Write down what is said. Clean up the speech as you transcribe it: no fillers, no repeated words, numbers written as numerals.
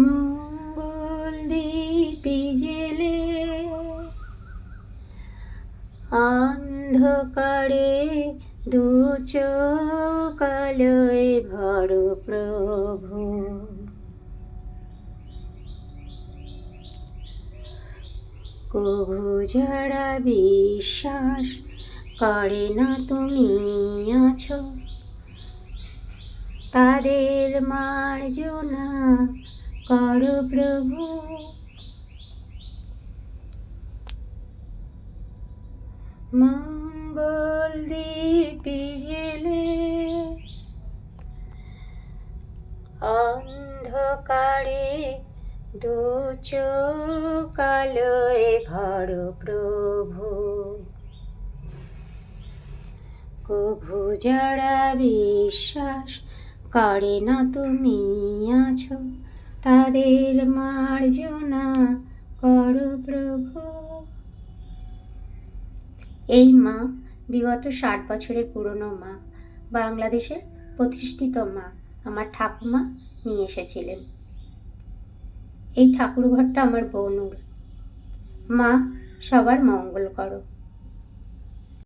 মঙ্গল দীপি জেলে অন্ধকারে দু চোখ আলোয় ভরো প্রভু। কভু যারা বিশ্বাস করে না তুমি আছো, তাদের মার্জনা করো প্রভু। মঙ্গল দীপি জেলে অন্ধকারে দু চোখ আলোয় ভরো প্রভু। কভু যারা বিশ্বাস করে না তুমি আছো, তাদের মার্জনা করো প্রভু। এই মা বিগত 60 বছরের পুরনো মা, বাংলাদেশের প্রতিষ্ঠিত মা আমার ঠাকুমা নিয়ে এসেছিলেন। এই ঠাকুর ঘরটা আমার বোনুর। মা সবার মঙ্গল করো।